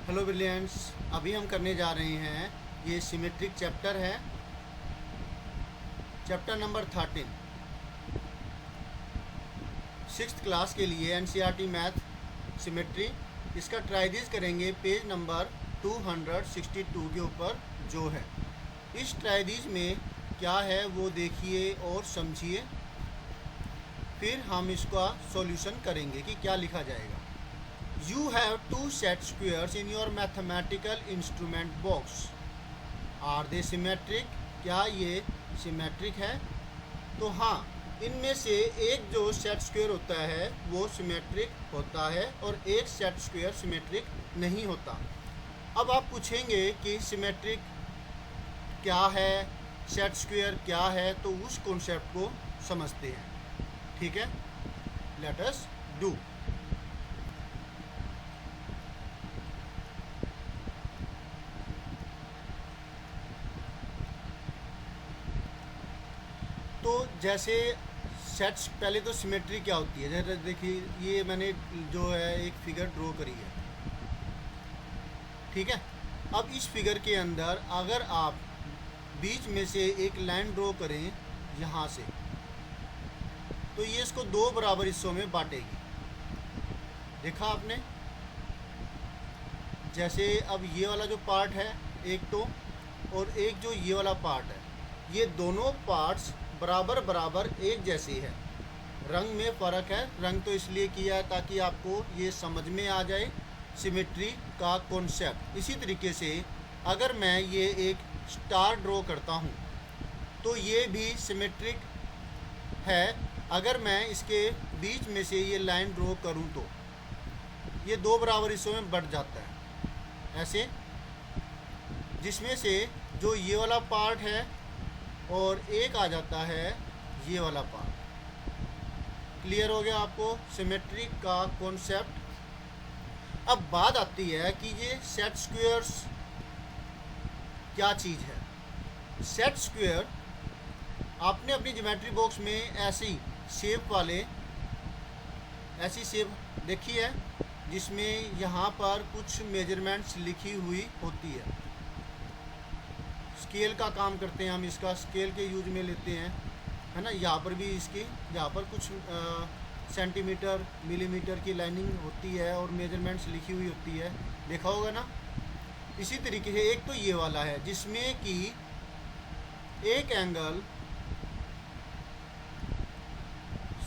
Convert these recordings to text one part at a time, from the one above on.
Hello brilliants. अभी हम करने जा रहे हैं, ये सिमेट्रिक चैप्टर है, चैप्टर नंबर 13, सिक्स्थ क्लास के लिए एनसीईआरटी मैथ सिमेट्री। इसका ट्राइडिस करेंगे पेज नंबर 262 के ऊपर जो है। इस ट्राइडिस में क्या है वो देखिए और समझिए, फिर हम इसका सॉल्यूशन करेंगे कि क्या लिखा जाएगा। You have two set squares in your mathematical instrument box. Are they symmetric? क्या ये सिमेट्रिक है? तो हाँ, इनमें से एक जो सेट स्क्वायर होता है वो सिमेट्रिक होता है और एक सेट स्क्वायर सिमेट्रिक नहीं होता। अब आप पूछेंगे कि सिमेट्रिक क्या है, सेट स्क्वायर क्या है, तो उस कॉन्सेप्ट को समझते हैं। ठीक है, लेट अस डू। तो जैसे सेट्स, पहले तो सिमेट्री क्या होती है, जैसे देखिए ये मैंने जो है एक फिगर ड्रॉ करी है। ठीक है, अब इस फिगर के अंदर अगर आप बीच में से एक लाइन ड्रॉ करें यहाँ से, तो ये इसको दो बराबर हिस्सों में बांटेगी। देखा आपने? जैसे अब ये वाला जो पार्ट है एक तो, और एक जो ये वाला पार्ट है, ये दोनों पार्ट्स बराबर बराबर एक जैसी है। रंग में फ़र्क है, रंग तो इसलिए किया है ताकि आपको ये समझ में आ जाए सिमेट्री का कॉन्सेप्ट। इसी तरीके से अगर मैं ये एक स्टार ड्रॉ करता हूँ तो ये भी सिमेट्रिक है। अगर मैं इसके बीच में से ये लाइन ड्रॉ करूँ तो ये दो बराबर हिस्सों में बढ़ जाता है ऐसे, जिसमें से जो ये वाला पार्ट है और एक आ जाता है ये वाला पार्ट। क्लियर हो गया आपको सिमेट्री का कॉन्सेप्ट। अब बात आती है कि ये सेट स्क्वायर्स क्या चीज़ है। सेट स्क्वायर आपने अपनी ज्योमेट्री बॉक्स में ऐसी शेप वाले, ऐसी शेप देखी है जिसमें यहाँ पर कुछ मेजरमेंट्स लिखी हुई होती है। स्केल का काम करते हैं हम, इसका स्केल के यूज में लेते हैं, है ना। यहाँ पर भी इसकी, यहाँ पर कुछ सेंटीमीटर मिलीमीटर की लाइनिंग होती है और मेजरमेंट्स लिखी हुई होती है, देखा होगा ना। इसी तरीके से एक तो ये वाला है जिसमें कि एक एंगल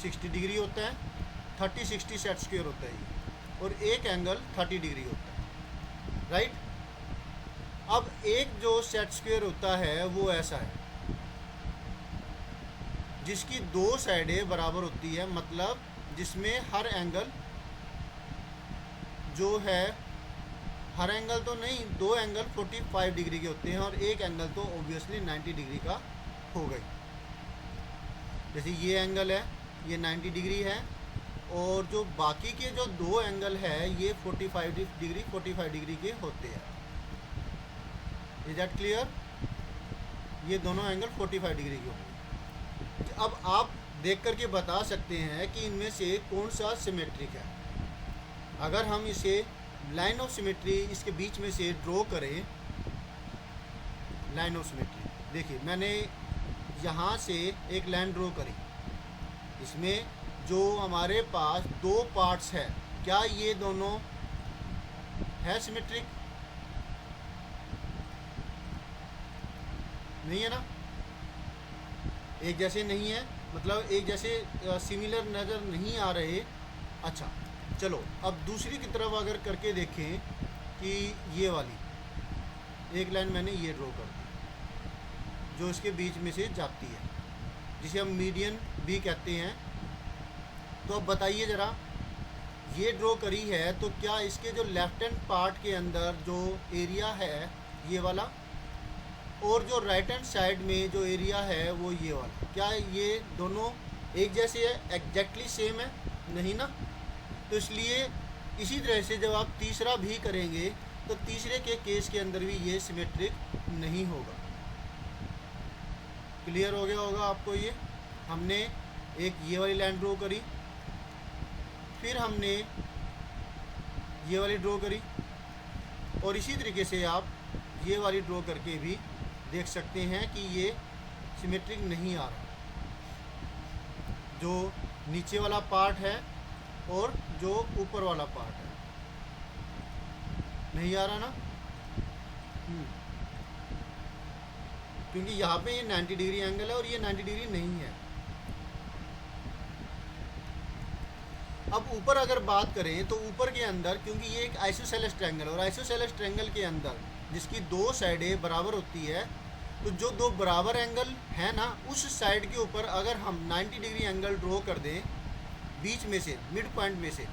60 डिग्री होता है, 30-60 सेट स्क्वायर होता है ये, और एक एंगल 30 डिग्री होता है, राइट। अब एक जो सेट स्क्वायर होता है वो ऐसा है जिसकी दो साइडें बराबर होती है, मतलब जिसमें हर एंगल जो है, हर एंगल तो नहीं, दो एंगल 45 डिग्री के होते हैं और एक एंगल तो ऑब्वियसली 90 डिग्री का हो गई। जैसे ये एंगल है, ये 90 डिग्री है, और जो बाकी के जो दो एंगल है ये 45 डिग्री के होते हैं। Is that clear? ये दोनों एंगल 45 डिग्री के होंगे। अब आप देख करके बता सकते हैं कि इनमें से कौन सा सिमेट्रिक है। अगर हम इसे लाइन ऑफ सिमेट्री इसके बीच में से ड्रॉ करें, लाइन ऑफ सिमेट्री देखिए, मैंने यहाँ से एक लाइन ड्रॉ करी, इसमें जो हमारे पास दो पार्ट्स है, क्या ये दोनों है सिमेट्रिक? नहीं है ना, एक जैसे नहीं है, मतलब एक जैसे सिमिलर नज़र नहीं आ रहे। अच्छा चलो, अब दूसरी की तरफ अगर करके देखें कि ये वाली एक लाइन मैंने ये ड्रॉ कर दी जो इसके बीच में से जाती है, जिसे हम मीडियन भी कहते हैं। तो अब बताइए ज़रा, ये ड्रॉ करी है तो क्या इसके जो लेफ्ट हैंड पार्ट के अंदर जो एरिया है ये वाला, और जो राइट हैंड साइड में जो एरिया है वो ये वाला, क्या ये दोनों एक जैसे है, एग्जैक्टली सेम है? नहीं ना। तो इसलिए इसी तरह से जब आप तीसरा भी करेंगे तो तीसरे के केस के अंदर भी ये सिमेट्रिक नहीं होगा। क्लियर हो गया होगा आपको। ये हमने एक ये वाली लाइन ड्रॉ करी, फिर हमने ये वाली ड्रॉ करी, और इसी तरीके से आप ये वाली ड्रॉ करके भी देख सकते हैं कि ये सिमेट्रिक नहीं आ रहा, जो नीचे वाला पार्ट है और जो ऊपर वाला पार्ट है, नहीं आ रहा ना। क्योंकि यहाँ पे ये 90 डिग्री एंगल है और ये 90 डिग्री नहीं है। अब ऊपर अगर बात करें तो ऊपर के अंदर, क्योंकि ये एक आइसोसेलेस ट्रायंगल, और आइसोसेलेस ट्रायंगल के अंदर जिसकी दो साइडें बराबर होती है, तो जो दो बराबर एंगल है ना, उस साइड के ऊपर अगर हम 90 डिग्री एंगल ड्रॉ कर दें बीच में से, मिड पॉइंट में से,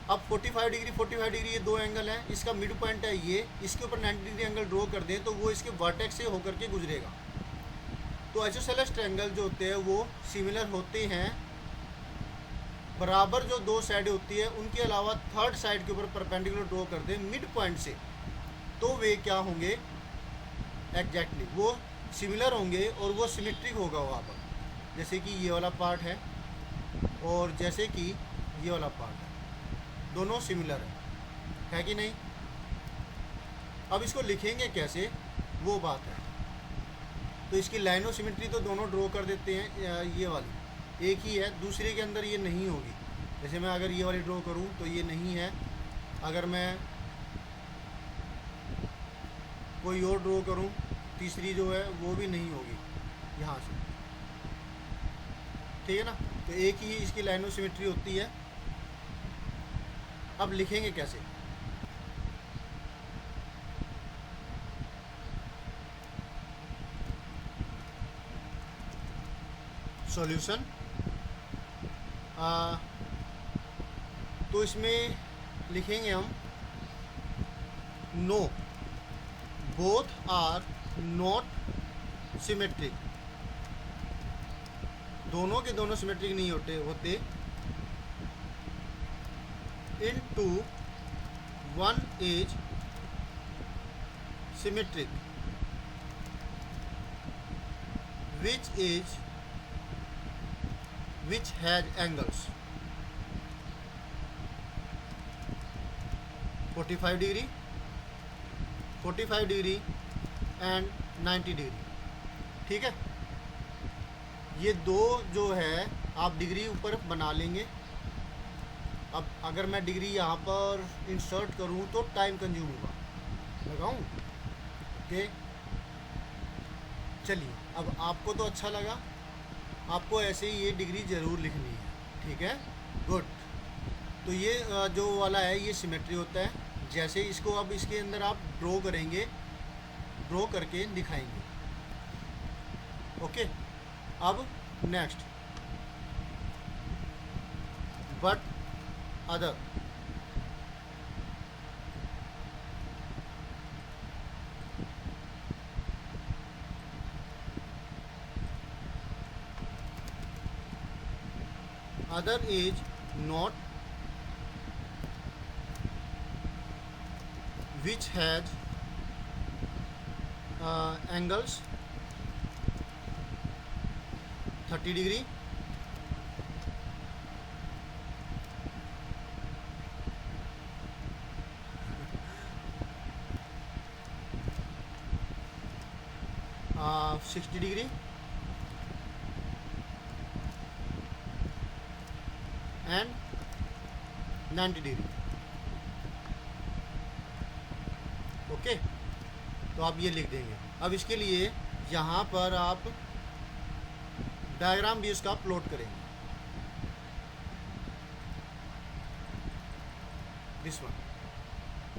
अब 45 डिग्री ये दो एंगल है, इसका मिड पॉइंट है ये, इसके ऊपर 90 डिग्री एंगल ड्रॉ कर दें तो वो इसके वर्टेक्स से होकर के गुजरेगा। तो आइसोसेलेस ट्रायंगल जो होते हैं वो सिमिलर होते हैं, बराबर जो दो साइड होती है उनके अलावा थर्ड साइड के ऊपर परपेंडिकुलर ड्रॉ कर दें मिड पॉइंट से, तो वे क्या होंगे, एग्जैक्टली वो सिमिलर होंगे और वो सिमेट्रिक होगा वहाँ पर। जैसे कि ये वाला पार्ट है और जैसे कि ये वाला पार्ट है, दोनों सिमिलर है कि नहीं। अब इसको लिखेंगे कैसे, वो बात है। तो इसकी लाइन ऑफ सिमेट्री तो दोनों ड्रॉ कर देते हैं, ये वाली एक ही है, दूसरे के अंदर ये नहीं होगी। जैसे मैं अगर ये वाली ड्रॉ करूँ तो ये नहीं है, अगर मैं कोई और ड्रॉ करूँ तीसरी जो है वो भी नहीं होगी यहाँ से, ठीक है ना। तो एक ही इसकी लाइन ऑफ सिमेट्री होती है। अब लिखेंगे कैसे, सॉल्यूशन। तो इसमें लिखेंगे हम no, both are not symmetric, दोनों के दोनों सिमेट्रिक नहीं होते into one is symmetric which has angles 45 degree and 90 degree, ठीक है। ये दो जो है आप डिग्री ऊपर बना लेंगे। अब अगर मैं डिग्री यहाँ पर इंसर्ट करूँ तो टाइम कंज्यूम होगा, लगाऊँ, ओके। चलिए, अब आपको तो अच्छा लगा, आपको ऐसे ही ये डिग्री ज़रूर लिखनी है, ठीक है, गुड। तो ये जो वाला है ये सिमेट्री होता है। जैसे इसको अब इसके अंदर आप ड्रॉ करेंगे, ड्रॉ करके दिखाएंगे, ओके। अब next, but other, other is not which has angles 30 degree, 60 degree and 90 degree, okay. तो आप ये लिख देंगे। अब इसके लिए यहाँ पर आप डायग्राम भी इसका प्लॉट करेंगे, दिस वन,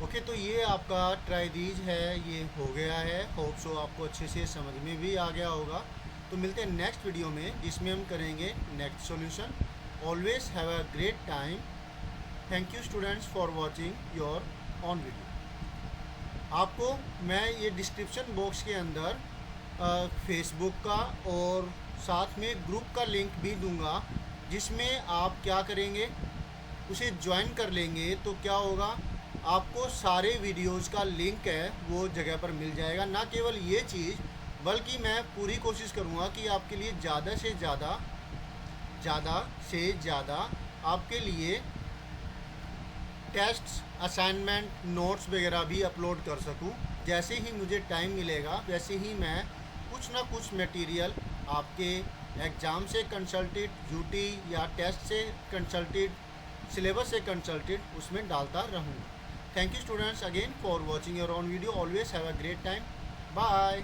ओके। तो ये आपका ट्राइदीज है, ये हो गया है। होप सो आपको अच्छे से समझ में भी आ गया होगा। तो मिलते हैं नेक्स्ट वीडियो में, जिसमें हम करेंगे next solution. Always have a great time. Thank you students for watching your own video. आपको मैं ये डिस्क्रिप्शन बॉक्स के अंदर फेसबुक का और साथ में ग्रुप का लिंक भी दूंगा, जिसमें आप क्या करेंगे, उसे ज्वाइन कर लेंगे तो क्या होगा, आपको सारे वीडियोज़ का लिंक है वो जगह पर मिल जाएगा। ना केवल ये चीज़, बल्कि मैं पूरी कोशिश करूँगा कि आपके लिए ज़्यादा से ज़्यादा आपके लिए टेस्ट्स, असाइनमेंट, नोट्स वगैरह भी अपलोड कर सकूं। जैसे ही मुझे टाइम मिलेगा वैसे ही मैं कुछ ना कुछ मटेरियल आपके एग्ज़ाम से कंसल्टेड, यूटी या टेस्ट से कंसल्टेड, सिलेबस से कंसल्टेड उसमें डालता रहूँगा। Thank you students again for watching your own video. Always have a great time. Bye.